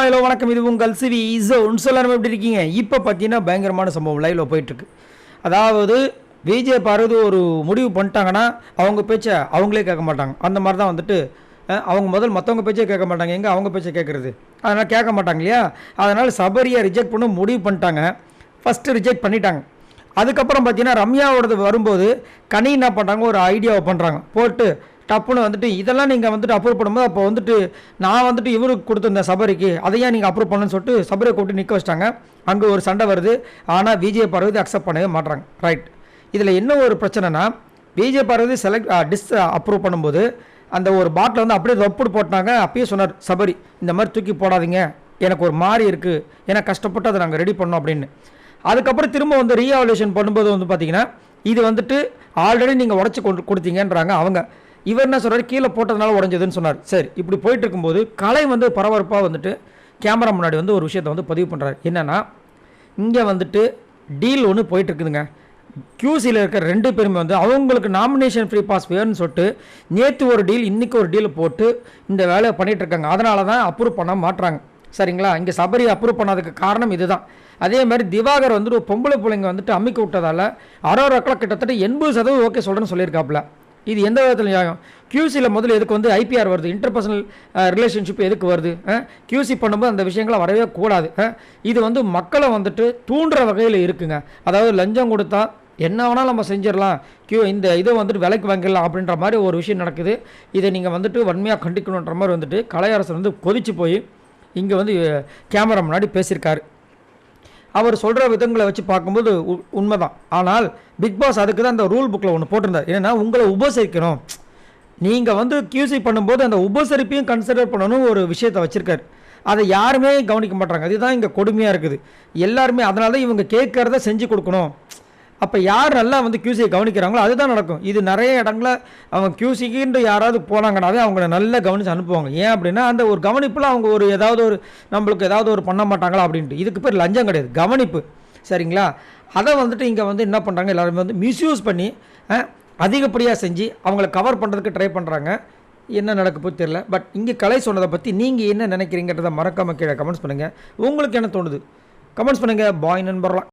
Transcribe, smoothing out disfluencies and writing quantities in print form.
Hello வணக்கம். இது உங்கள் சிவி சொல்லணும். எப்படி இருக்கீங்க? இப்போ பார்த்தீங்கன்னா பயங்கரமான சம்பவம் லைவில் போயிட்டுருக்கு. அதாவது விஜய் பார்வதி ஒரு முடிவு பண்ணிட்டாங்கன்னா அவங்க பேச்சை அவங்களே கேட்க மாட்டாங்க. அந்த மாதிரி தான் வந்துட்டு அவங்க முதல் மற்றவங்க பேச்சே கேட்க மாட்டாங்க. எங்கே அவங்க பேச்சை கேட்குறது? அதனால் கேட்க மாட்டாங்க இல்லையா? அதனால் சபரியை ரிஜெக்ட் பண்ண முடிவு பண்ணிட்டாங்க. ஃபஸ்ட்டு ரிஜெக்ட் பண்ணிட்டாங்க. அதுக்கப்புறம் பார்த்தீங்கன்னா ரம்யாவோடது வரும்போது கனி என்ன பண்ணுறாங்க, ஒரு ஐடியாவை பண்ணுறாங்க. போட்டு டப்புன்னு வந்துட்டு இதெல்லாம் நீங்கள் வந்துட்டு அப்ரூவ் பண்ணும்போது அப்போ வந்துட்டு நான் வந்துட்டு இவருக்கு கொடுத்துருந்தேன் சபரிக்கு, அதையா நீங்கள் அப்ரூவ் பண்ணுன்னு சொல்லிட்டு சபரியை கூப்பிட்டு நிற்க வச்சிட்டாங்க. அங்கே ஒரு சண்டை வருது. ஆனால் விஜய் பார்வதி அக்செப்ட் பண்ணவே மாட்டுறாங்க. ரைட். இதில் என்ன ஒரு பிரச்சனைனா, விஜய் பார்வதி அப்ரூவ் பண்ணும்போது அந்த ஒரு பாட்டில் வந்து அப்படியே ரப்புடு போட்டாங்க. அப்பயே சொன்னார் சபரி, இந்த மாதிரி தூக்கி போடாதீங்க, எனக்கு ஒரு மாதிரி இருக்குது, ஏன்னா கஷ்டப்பட்டு அதை நாங்கள் ரெடி பண்ணோம் அப்படின்னு. அதுக்கப்புறம் திரும்ப வந்து ரீஎவல்யூஷன் பண்ணும்போது வந்து பார்த்தீங்கன்னா இது வந்துட்டு ஆல்ரெடி நீங்கள் உடச்சி கொடுத்தீங்கன்றாங்க அவங்க. இவர் என்ன சொல்கிறார், கீழே போட்டதுனால உடஞ்சதுன்னு சொன்னார். சரி, இப்படி போயிட்டு இருக்கும்போது கலை வந்து பரபரப்பாக வந்துட்டு கேமரா முன்னாடி வந்து ஒரு விஷயத்தை வந்து பதிவு பண்ணுறாரு. என்னென்னா, இங்கே வந்துட்டு டீல் ஒன்று போயிட்டுருக்குதுங்க. கியூசியில் இருக்கிற 2 பேருமே வந்து அவங்களுக்கு நாமினேஷன் ஃப்ரீ பாஸ் வேணும்னு சொல்லிட்டு நேற்று ஒரு டீல், இன்றைக்கி ஒரு டீல் போட்டு இந்த வேலையை பண்ணிகிட்ருக்காங்க. அதனால தான் அப்ரூவ் பண்ண மாட்டுறாங்க. சரிங்களா? இங்கே சபரி அப்ரூவ் பண்ணாததுக்கு காரணம் இதுதான். அதே மாதிரி திவாகர் வந்துட்டு பொம்பளை பிள்ளைங்க வந்துட்டு அம்மிக்க விட்டதால் அரோராக்கில் கிட்டத்தட்ட 80% ஓகே சொல்கிறேன்னு சொல்லியிருக்காப்புல. இது எந்த விதத்தில் நியாயம்? கியூசியில் முதல்ல எதுக்கு வந்து ஐபிஆர் வருது, இன்டர்பர்சனல் ரிலேஷன்ஷிப் எதுக்கு வருது? கியூசி பண்ணும்போது அந்த விஷயங்களை வரவே கூடாது. இது வந்து மக்களை வந்துட்டு தூண்டுற வகையில் இருக்குங்க. அதாவது லஞ்சம் கொடுத்தா என்ன வேணாலும் நம்ம செஞ்சிடலாம், இந்த இதை வந்துட்டு விலைக்கு வாங்கிடலாம் அப்படின்ற மாதிரி ஒரு விஷயம் நடக்குது. இதை நீங்கள் வந்துட்டு வன்மையாக கண்டிக்கணுன்ற மாதிரி வந்துட்டு கலையரசன் வந்து கொதிச்சு போய் இங்கே வந்து கேமரா முன்னாடி பேசியிருக்காரு. அவர் சொல்கிற விதங்களை வச்சு பார்க்கும்போது உண்மைதான். ஆனால் பிக் பாஸ் அதுக்கு தான் அந்த ரூல் புக்கில் ஒன்று போட்டிருந்தார். ஏன்னா உங்களை உபசரிக்கணும், நீங்கள் வந்து கியூசி பண்ணும்போது அந்த உபசரிப்பையும் கன்சிடர் பண்ணணும் ஒரு விஷயத்தை வச்சுருக்காரு. அதை யாருமே கவனிக்க மாட்டாங்க. அதுதான் இங்கே கொடுமையாக இருக்குது. எல்லாருமே அதனால தான் இவங்க கேட்குறத செஞ்சு கொடுக்கணும். அப்போ யார் நல்லா வந்து கியூசியை கவனிக்கிறாங்களோ அதுதான் நடக்கும். இது நிறைய இடங்கள அவங்க கியூசிக்குன்ட்டு யாராவது போனாங்கன்னாவே அவங்கள நல்லா கவனித்து அனுப்புவாங்க. ஏன் அப்படின்னா அந்த ஒரு கவனிப்பில் அவங்க ஒரு ஏதாவது ஒரு நம்மளுக்கு ஏதாவது ஒரு பண்ண மாட்டாங்களா அப்படின்ட்டு. இதுக்கு பேர் லஞ்சம் கிடையாது, கவனிப்பு. சரிங்களா? அதை வந்துட்டு இங்கே வந்து என்ன பண்ணுறாங்க, எல்லாருமே வந்து மிஸ்யூஸ் பண்ணி அதிகப்படியாக செஞ்சு அவங்கள கவர் பண்ணுறதுக்கு ட்ரை பண்ணுறாங்க. என்ன நடக்க போய் தெரியல. பட் இங்கே கலை சொன்னதை பற்றி நீங்கள் என்ன நினைக்கிறீங்கன்றதை மறக்காமல் கீழே கமெண்ட்ஸ் பண்ணுங்கள். உங்களுக்கு என்ன தோணுது கமெண்ட்ஸ் பண்ணுங்கள். பாய் நண்பர்லாம்.